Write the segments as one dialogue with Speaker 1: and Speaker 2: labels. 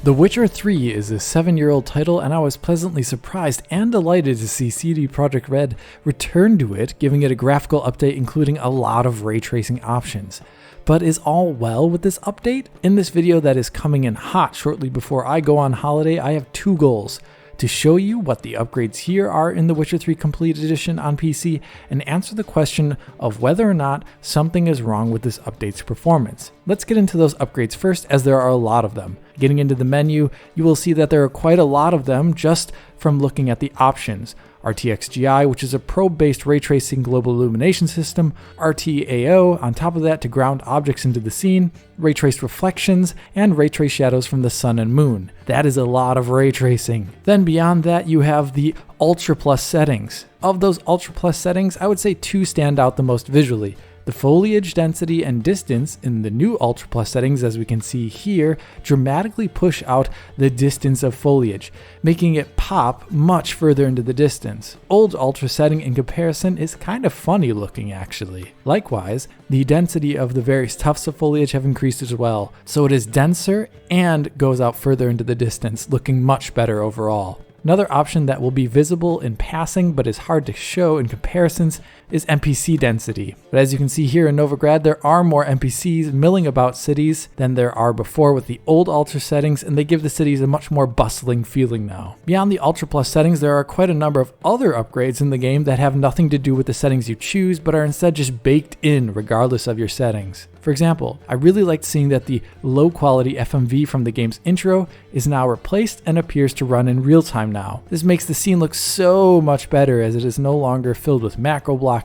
Speaker 1: The Witcher 3 is a 7-year-old title, and I was pleasantly surprised and delighted to see CD Projekt Red return to it, giving it a graphical update including a lot of ray tracing options. But is all well with this update? In this video that is coming in hot shortly before I go on holiday, I have two goals: to show you what the upgrades here are in The Witcher 3 Complete Edition on PC, and answer the question of whether or not something is wrong with this update's performance. Let's get into those upgrades first, as there are a lot of them. Getting into the menu, you will see that there are quite a lot of them just from looking at the options. RTX GI, which is a probe-based ray tracing global illumination system, RTAO on top of that to ground objects into the scene, ray traced reflections, and ray trace shadows from the sun and moon. That is a lot of ray tracing. Then beyond that, you have the Ultra Plus settings. Of those Ultra Plus settings, I would say two stand out the most visually. The foliage density and distance in the new Ultra Plus settings, as we can see here, dramatically push out the distance of foliage, making it pop much further into the distance. Old Ultra setting in comparison is kind of funny looking actually. Likewise, the density of the various tufts of foliage have increased as well, so it is denser and goes out further into the distance, looking much better overall. Another option that will be visible in passing but is hard to show in comparisons is NPC density. But as you can see here in Novigrad, there are more NPCs milling about cities than there are before with the old Ultra settings, and they give the cities a much more bustling feeling now. Beyond the Ultra Plus settings, there are quite a number of other upgrades in the game that have nothing to do with the settings you choose, but are instead just baked in regardless of your settings. For example, I really liked seeing that the low quality FMV from the game's intro is now replaced and appears to run in real time now. This makes the scene look so much better, as it is no longer filled with macro blocking,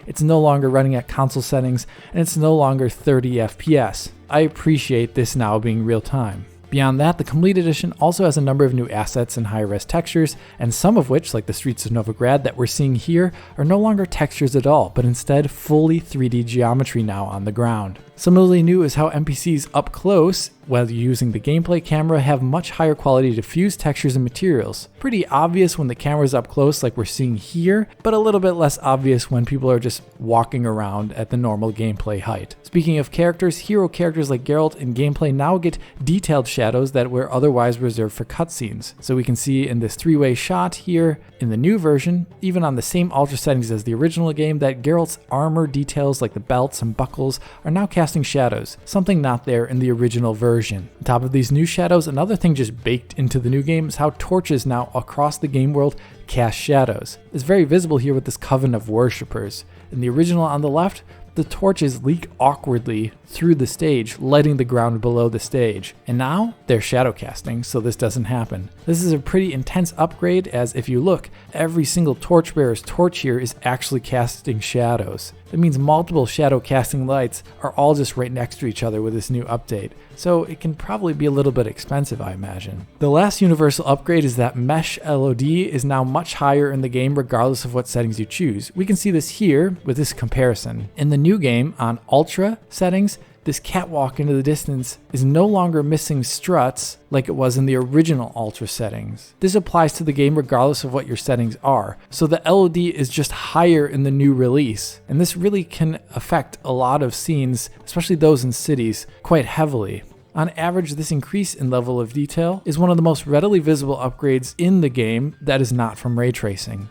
Speaker 1: it's no longer running at console settings, and it's no longer 30 FPS. I appreciate this now being real time. Beyond that, the Complete Edition also has a number of new assets and high-res textures, and some of which, like the streets of Novigrad that we're seeing here, are no longer textures at all, but instead fully 3D geometry now on the ground. Similarly new is how NPCs up close, while using the gameplay camera, have much higher quality diffused textures and materials. Pretty obvious when the camera's up close like we're seeing here, but a little bit less obvious when people are just walking around at the normal gameplay height. Speaking of characters, hero characters like Geralt in gameplay now get detailed shadows that were otherwise reserved for cutscenes. So we can see in this three-way shot here, in the new version, even on the same Ultra settings as the original game, that Geralt's armor details like the belts and buckles are now casting shadows, something not there in the original version. On top of these new shadows, another thing just baked into the new game is how torches now across the game world cast shadows. It's very visible here with this coven of worshippers. In the original on the left, the torches leak awkwardly through the stage, lighting the ground below the stage. And now they're shadow casting, so this doesn't happen. This is a pretty intense upgrade, as if you look, every single torchbearer's torch here is actually casting shadows. That means multiple shadow casting lights are all just right next to each other with this new update, so it can probably be a little bit expensive, I imagine. The last universal upgrade is that mesh LOD is now much higher in the game regardless of what settings you choose. We can see this here with this comparison. In the new game on Ultra settings, this catwalk into the distance is no longer missing struts like it was in the original Ultra settings. This applies to the game regardless of what your settings are, so the LOD is just higher in the new release, and this really can affect a lot of scenes, especially those in cities, quite heavily. On average, this increase in level of detail is one of the most readily visible upgrades in the game that is not from ray tracing.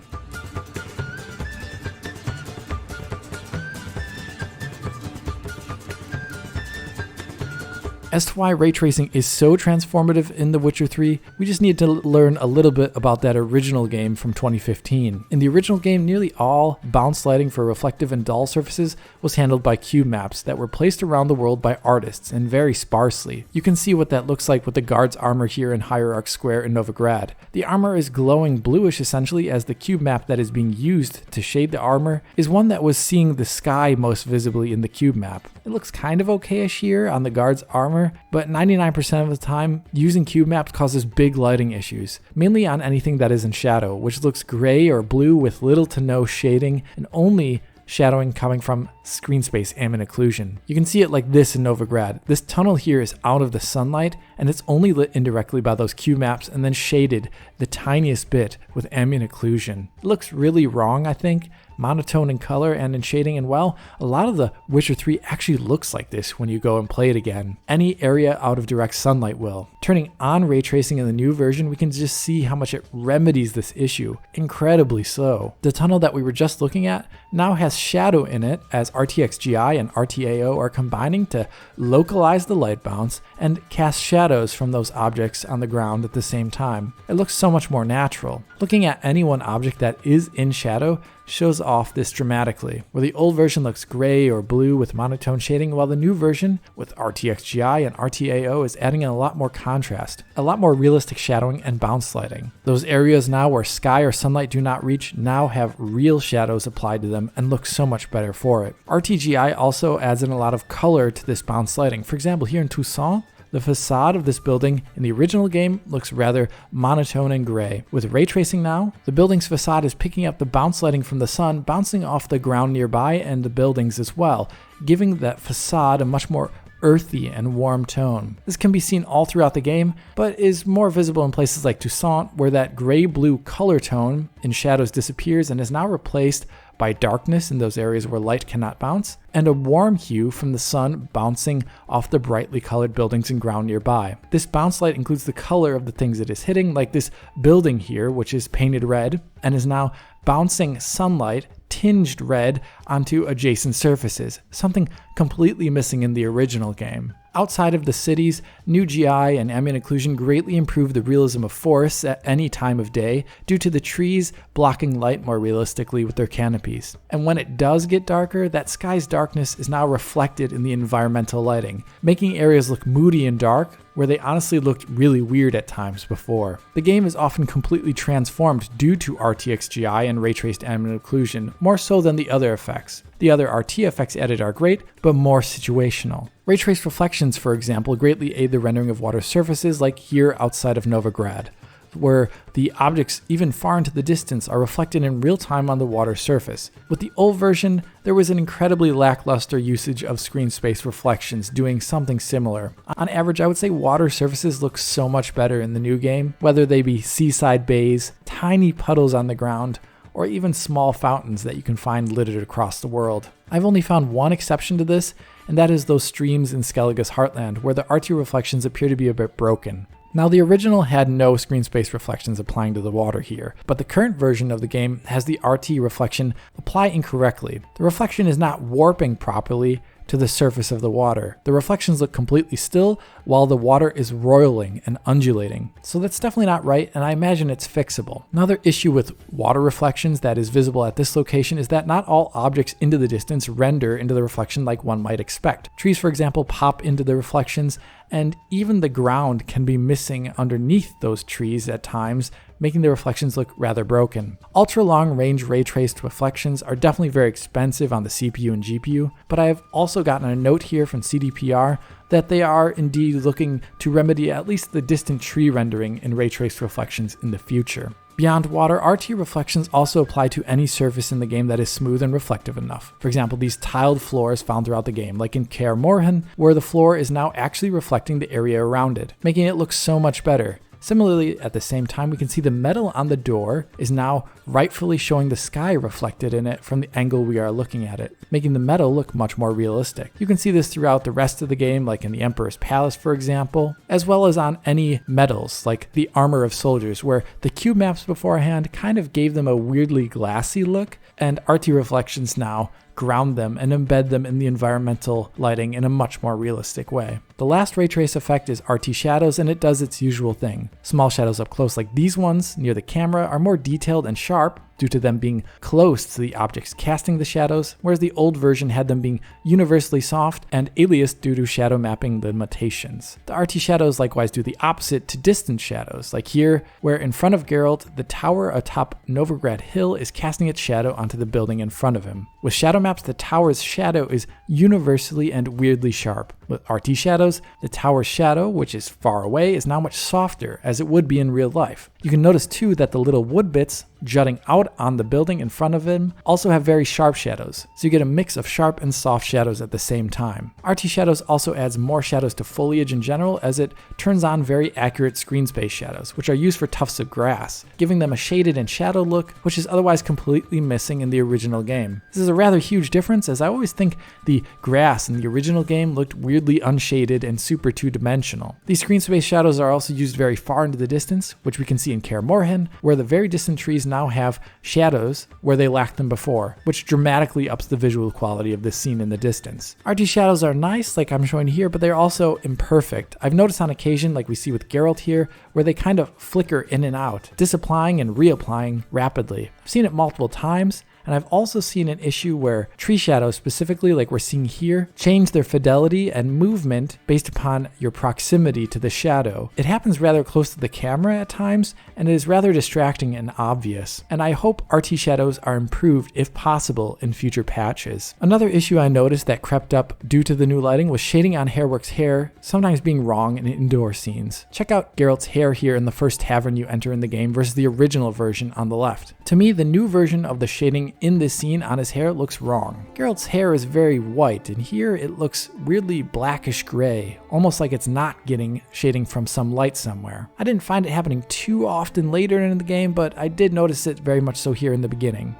Speaker 1: As to why ray tracing is so transformative in The Witcher 3, we just need to learn a little bit about that original game from 2015. In the original game, nearly all bounce lighting for reflective and dull surfaces was handled by cube maps that were placed around the world by artists, and very sparsely. You can see what that looks like with the guard's armor here in Hierarch Square in Novigrad. The armor is glowing bluish essentially, as the cube map that is being used to shade the armor is one that was seeing the sky most visibly in the cube map. It looks kind of okay-ish here on the guard's armor, but 99% of the time, using cube maps causes big lighting issues, mainly on anything that is in shadow, which looks gray or blue with little to no shading and only shadowing coming from screen space ambient occlusion. You can see it like this in Novigrad. This tunnel here is out of the sunlight, and it's only lit indirectly by those cube maps and then shaded the tiniest bit with ambient occlusion. It looks really wrong, I think, monotone in color and in shading, and well, a lot of The Witcher 3 actually looks like this when you go and play it again. Any area out of direct sunlight will. Turning on ray tracing in the new version, we can just see how much it remedies this issue. Incredibly so. The tunnel that we were just looking at now has shadow in it, as RTX GI and RTAO are combining to localize the light bounce and cast shadows from those objects on the ground at the same time. It looks so much more natural. Looking at any one object that is in shadow shows off this dramatically, where the old version looks gray or blue with monotone shading, while the new version with RTX GI and RTAO is adding in a lot more contrast, a lot more realistic shadowing and bounce lighting. Those areas now where sky or sunlight do not reach now have real shadows applied to them and look so much better for it. RTGI also adds in a lot of color to this bounce lighting. For example, here in Toussaint, the facade of this building in the original game looks rather monotone and gray. With ray tracing now, the building's facade is picking up the bounce lighting from the sun, bouncing off the ground nearby and the buildings as well, giving that facade a much more earthy and warm tone. This can be seen all throughout the game, but is more visible in places like Toussaint, where that gray-blue color tone in shadows disappears and is now replaced by darkness in those areas where light cannot bounce, and a warm hue from the sun bouncing off the brightly colored buildings and ground nearby. This bounce light includes the color of the things it is hitting, like this building here, which is painted red and is now bouncing sunlight tinged red onto adjacent surfaces, something completely missing in the original game. Outside of the cities, new GI and ambient occlusion greatly improve the realism of forests at any time of day due to the trees blocking light more realistically with their canopies. And when it does get darker, that sky's darkness is now reflected in the environmental lighting, making areas look moody and dark where they honestly looked really weird at times before. The game is often completely transformed due to RTX GI and ray traced ambient occlusion, more so than the other effects. The other RT effects added are great, but more situational. Ray traced reflections, for example, greatly aid the rendering of water surfaces, like here outside of Novigrad, where the objects even far into the distance are reflected in real time on the water surface. With the old version, there was an incredibly lackluster usage of screen space reflections doing something similar. On average, I would say water surfaces look so much better in the new game, whether they be seaside bays, tiny puddles on the ground, or even small fountains that you can find littered across the world. I've only found one exception to this, and that is those streams in Skellige's Heartland, where the RT reflections appear to be a bit broken. Now, the original had no screen space reflections applying to the water here, but the current version of the game has the RT reflection apply incorrectly. The reflection is not warping properly to the surface of the water. The reflections look completely still while the water is roiling and undulating. So that's definitely not right, and I imagine it's fixable. Another issue with water reflections that is visible at this location is that not all objects into the distance render into the reflection like one might expect. Trees, for example, pop into the reflections, and even the ground can be missing underneath those trees at times, making the reflections look rather broken. Ultra long range ray traced reflections are definitely very expensive on the CPU and GPU, but I have also gotten a note here from CDPR that they are indeed looking to remedy at least the distant tree rendering in ray traced reflections in the future. Beyond water, RT reflections also apply to any surface in the game that is smooth and reflective enough. For example, these tiled floors found throughout the game, like in Kaer Morhen, where the floor is now actually reflecting the area around it, making it look so much better. Similarly, at the same time, we can see the metal on the door is now rightfully showing the sky reflected in it from the angle we are looking at it, making the metal look much more realistic. You can see this throughout the rest of the game, like in the Emperor's Palace, for example, as well as on any metals, like the Armor of Soldiers, where the cube maps beforehand kind of gave them a weirdly glassy look, and RT reflections now ground them and embed them in the environmental lighting in a much more realistic way. The last ray trace effect is RT shadows, and it does its usual thing. Small shadows up close like these ones near the camera are more detailed and sharp due to them being close to the objects casting the shadows, whereas the old version had them being universally soft and aliased due to shadow mapping limitations. The RT shadows likewise do the opposite to distant shadows, like here, where in front of Geralt, the tower atop Novigrad Hill is casting its shadow onto the building in front of him. With shadow maps, the tower's shadow is universally and weirdly sharp. With RT shadows, the tower's shadow, which is far away, is now much softer, as it would be in real life. You can notice too that the little wood bits jutting out on the building in front of him also have very sharp shadows, so you get a mix of sharp and soft shadows at the same time. RT Shadows also adds more shadows to foliage in general, as it turns on very accurate screen space shadows, which are used for tufts of grass, giving them a shaded and shadow look, which is otherwise completely missing in the original game. This is a rather huge difference, as I always think the grass in the original game looked weirdly unshaded and super two-dimensional. These screen space shadows are also used very far into the distance, which we can see in Kaer Morhen, where the very distant trees now have shadows where they lacked them before, which dramatically ups the visual quality of this scene in the distance. RT shadows are nice, like I'm showing here, but they're also imperfect. I've noticed on occasion, like we see with Geralt here, where they kind of flicker in and out, disapplying and reapplying rapidly. I've seen it multiple times, and I've also seen an issue where tree shadows, specifically like we're seeing here, change their fidelity and movement based upon your proximity to the shadow. It happens rather close to the camera at times, and it is rather distracting and obvious. And I hope RT shadows are improved if possible in future patches. Another issue I noticed that crept up due to the new lighting was shading on Hairwork's hair sometimes being wrong in indoor scenes. Check out Geralt's hair here in the first tavern you enter in the game versus the original version on the left. To me, the new version of the shading in this scene on his hair looks wrong. Geralt's hair is very white, and here it looks weirdly blackish gray, almost like it's not getting shading from some light somewhere. I didn't find it happening too often later in the game, but I did notice it very much so here in the beginning.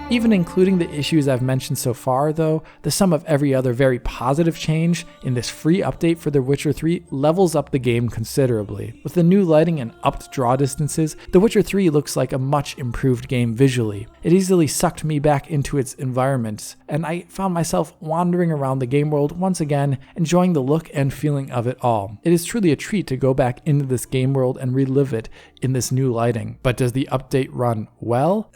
Speaker 1: Even including the issues I've mentioned so far though, the sum of every other very positive change in this free update for The Witcher 3 levels up the game considerably. With the new lighting and upped draw distances, The Witcher 3 looks like a much improved game visually. It easily sucked me back into its environments, and I found myself wandering around the game world once again, enjoying the look and feeling of it all. It is truly a treat to go back into this game world and relive it in this new lighting. But does the update run well?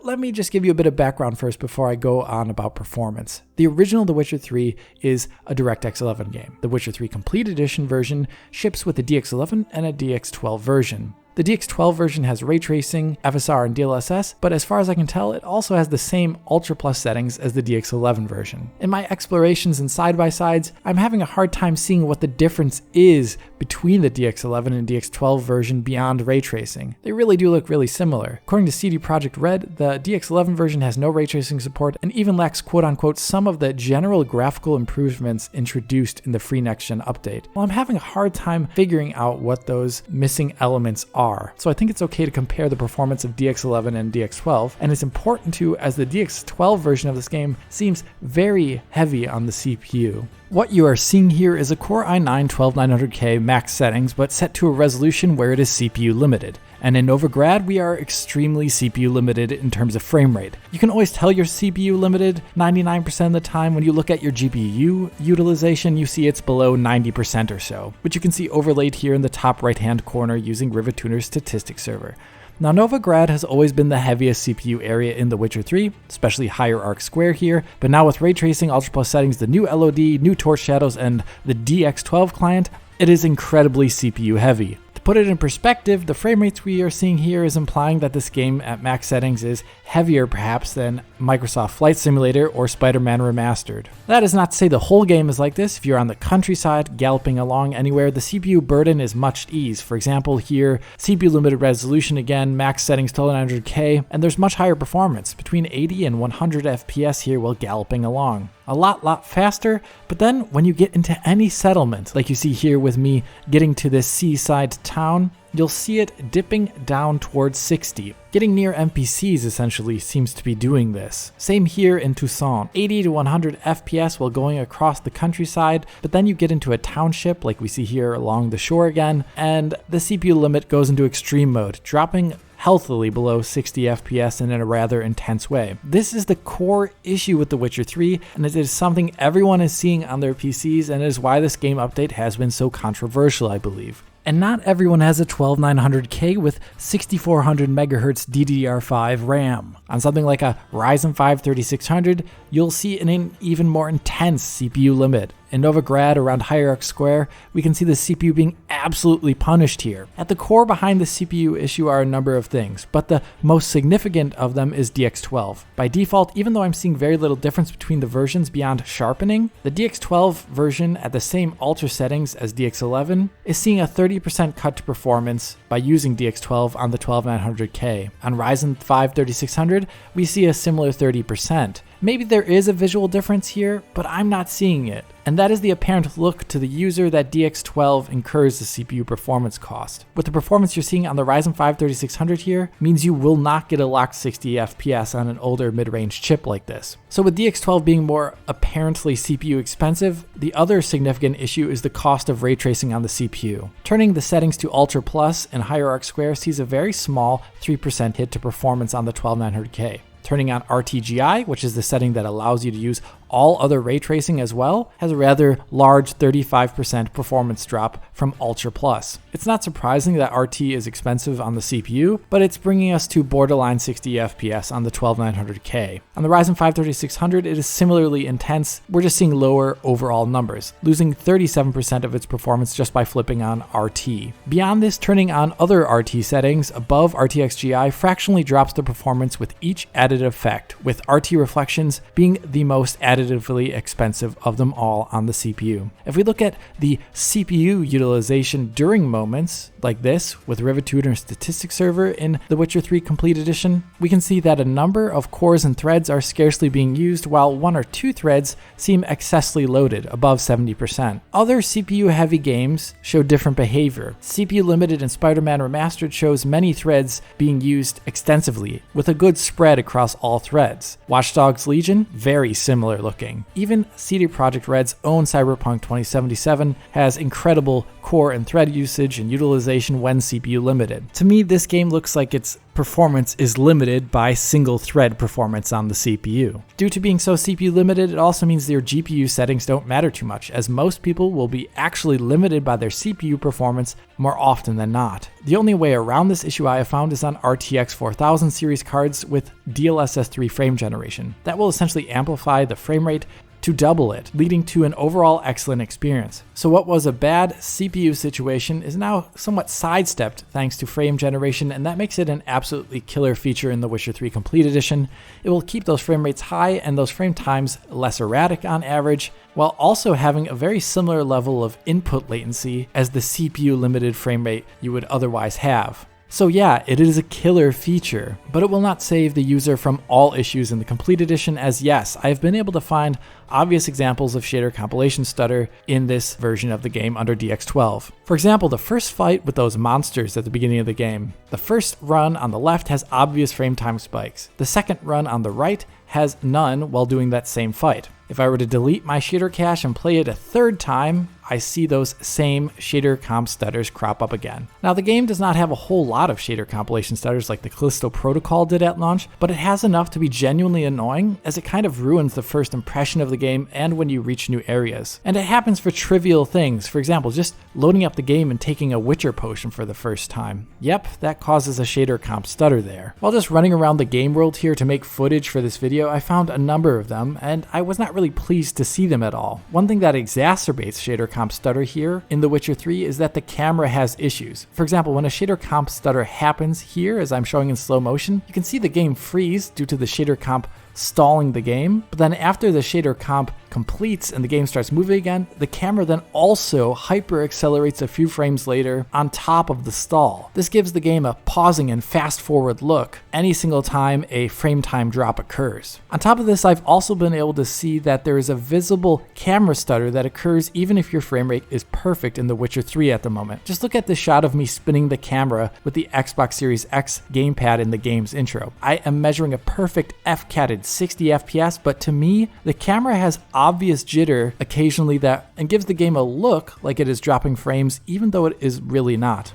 Speaker 1: Let me just give you a bit of background first before I go on about performance. The original The Witcher 3 is a DirectX 11 game. The Witcher 3 Complete Edition version ships with a DX11 and a DX12 version. The DX12 version has ray tracing, FSR, and DLSS, but as far as I can tell, it also has the same Ultra Plus settings as the DX11 version. In my explorations and side-by-sides, I'm having a hard time seeing what the difference is between the DX11 and DX12 version beyond ray tracing. They really do look really similar. According to CD Projekt Red, the DX11 version has no ray tracing support and even lacks quote-unquote some of the general graphical improvements introduced in the free next-gen update. Well, I'm having a hard time figuring out what those missing elements are. So I think it's okay to compare the performance of DX11 and DX12, and it's important to, as the DX12 version of this game seems very heavy on the CPU. What you are seeing here is a Core i9-12900K max settings, but set to a resolution where it is CPU limited. And in Novigrad, we are extremely CPU limited in terms of frame rate. You can always tell you're CPU limited 99% of the time. When you look at your GPU utilization, you see it's below 90% or so, which you can see overlaid here in the top right hand corner using Rivatuner's statistics server. Now, Novigrad has always been the heaviest CPU area in The Witcher 3, especially higher arc square here, but now with ray tracing, Ultra Plus settings, the new LOD, new torch shadows, and the DX12 client, it is incredibly CPU heavy. To put it in perspective, the frame rates we are seeing here is implying that this game at max settings is heavier perhaps than Microsoft Flight Simulator or Spider-Man Remastered. That is not to say the whole game is like this. If you're on the countryside, galloping along anywhere, the CPU burden is much ease. For example, here, CPU limited resolution again, max settings 1200K, and there's much higher performance, between 80 and 100 FPS here while galloping along. A lot faster, but then when you get into any settlement, like you see here with me getting to this seaside town, you'll see it dipping down towards 60. Getting near NPCs essentially seems to be doing this. Same here in Toussaint, 80 to 100 FPS while going across the countryside, but then you get into a township like we see here along the shore again, and the CPU limit goes into extreme mode, dropping healthily below 60 FPS and in a rather intense way. This is the core issue with The Witcher 3, and it is something everyone is seeing on their PCs, and it is why this game update has been so controversial, I believe. And not everyone has a 12900K with 6400 MHz DDR5 RAM. On something like a Ryzen 5 3600, you'll see an even more intense CPU limit. In Novigrad around Hierarch Square, we can see the CPU being absolutely punished here. At the core behind the CPU issue are a number of things, but the most significant of them is DX12. By default, even though I'm seeing very little difference between the versions beyond sharpening, the DX12 version at the same ultra settings as DX11 is seeing a 30% cut to performance by using DX12 on the 12900K. On Ryzen 5 3600, we see a similar 30%. Maybe there is a visual difference here, but I'm not seeing it. And that is the apparent look to the user that DX12 incurs the CPU performance cost. With the performance you're seeing on the Ryzen 5 3600 here, means you will not get a locked 60 FPS on an older mid-range chip like this. So with DX12 being more apparently CPU expensive, the other significant issue is the cost of ray tracing on the CPU. Turning the settings to Ultra Plus in Hierarch Square sees a very small 3% hit to performance on the 12900K. Turning on RTGI, which is the setting that allows you to use all other ray tracing as well, has a rather large 35% performance drop from Ultra Plus. It's not surprising that RT is expensive on the CPU, but it's bringing us to borderline 60 FPS on the 12900K. On the Ryzen 5 3600, it is similarly intense. We're just seeing lower overall numbers, losing 37% of its performance just by flipping on RT. Beyond this, turning on other RT settings above RTXGI fractionally drops the performance with each added effect, with RT reflections being the most additively expensive of them all on the CPU. If we look at the CPU utilization during moments like this with Rivet-Tuner Statistics Server in The Witcher 3 Complete Edition, we can see that a number of cores and threads are scarcely being used, while one or two threads seem excessively loaded, above 70%. Other CPU-heavy games show different behavior. CPU Limited and Spider-Man Remastered shows many threads being used extensively, with a good spread across all threads. Watch Dogs Legion, very similar looking. Even CD Projekt Red's own Cyberpunk 2077 has incredible core and thread usage and utilization when CPU limited. To me, this game looks like its performance is limited by single thread performance on the CPU. Due to being so CPU limited, it also means their GPU settings don't matter too much, as most people will be actually limited by their CPU performance more often than not. The only way around this issue I have found is on RTX 4000 series cards with DLSS 3 frame generation. That will essentially amplify the frame rate to double it, leading to an overall excellent experience. So what was a bad CPU situation is now somewhat sidestepped thanks to frame generation, and that makes it an absolutely killer feature in The Witcher 3 Complete Edition. It will keep those frame rates high and those frame times less erratic on average, while also having a very similar level of input latency as the CPU limited frame rate you would otherwise have. So yeah, it is a killer feature, but it will not save the user from all issues in the Complete Edition, as yes, I've been able to find obvious examples of shader compilation stutter in this version of the game under DX12. For example, the first fight with those monsters at the beginning of the game. The first run on the left has obvious frame time spikes. The second run on the right has none while doing that same fight. If I were to delete my shader cache and play it a third time, I see those same shader comp stutters crop up again. Now, the game does not have a whole lot of shader compilation stutters like the Callisto Protocol did at launch, but it has enough to be genuinely annoying, as it kind of ruins the first impression of the game and when you reach new areas. And it happens for trivial things. For example, just loading up the game and taking a Witcher potion for the first time. Yep, that causes a shader comp stutter there. While just running around the game world here to make footage for this video, I found a number of them, and I was not really pleased to see them at all. One thing that exacerbates shader comp stutter here in The Witcher 3 is that the camera has issues. For example, when a shader comp stutter happens here, as I'm showing in slow motion, you can see the game freeze due to the shader comp stalling the game, but then after the shader comp completes and the game starts moving again, the camera then also hyper accelerates a few frames later on top of the stall. This gives the game a pausing and fast forward look any single time a frame time drop occurs. On top of this, I've also been able to see that there is a visible camera stutter that occurs even if your frame rate is perfect in The Witcher 3 at the moment. Just look at this shot of me spinning the camera with the Xbox Series X gamepad in the game's intro. I am measuring a perfect F-catted 60 FPS, but to me, the camera has obvious jitter occasionally and gives the game a look like it is dropping frames, even though it is really not.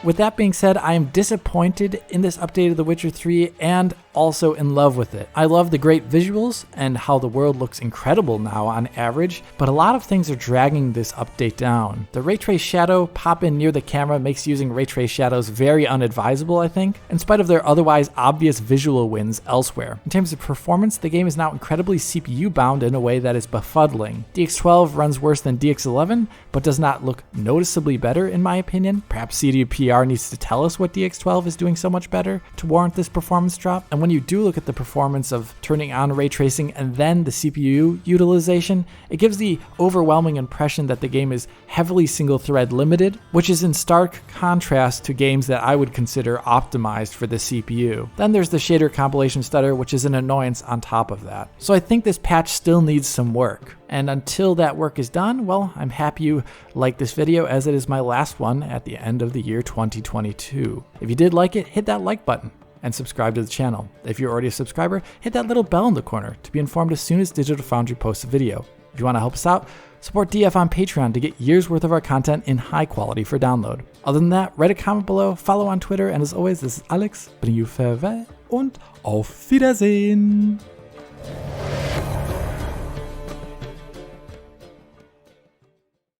Speaker 1: With that being said, I am disappointed in this update of The Witcher 3, and also in love with it. I love the great visuals and how the world looks incredible now on average, but a lot of things are dragging this update down. The ray trace shadow pop-in near the camera makes using ray trace shadows very unadvisable, I think, in spite of their otherwise obvious visual wins elsewhere. In terms of performance, the game is now incredibly CPU bound in a way that is befuddling. DX12 runs worse than DX11, but does not look noticeably better in my opinion. Perhaps CDPR needs to tell us what DX12 is doing so much better to warrant this performance drop. And when you do look at the performance of turning on ray tracing and then the CPU utilization, it gives the overwhelming impression that the game is heavily single thread limited, which is in stark contrast to games that I would consider optimized for the CPU. Then there's the shader compilation stutter, which is an annoyance on top of that. So I think this patch still needs some work. And until that work is done, well, I'm happy you liked this video, as it is my last one at the end of the year 2022. If you did like it, hit that like button and subscribe to the channel. If you're already a subscriber, hit that little bell in the corner to be informed as soon as Digital Foundry posts a video. If you want to help us out, support DF on Patreon to get years worth of our content in high quality for download. Other than that, write a comment below, follow on Twitter, and as always, this is Alex, bidding you farewell und auf Wiedersehen.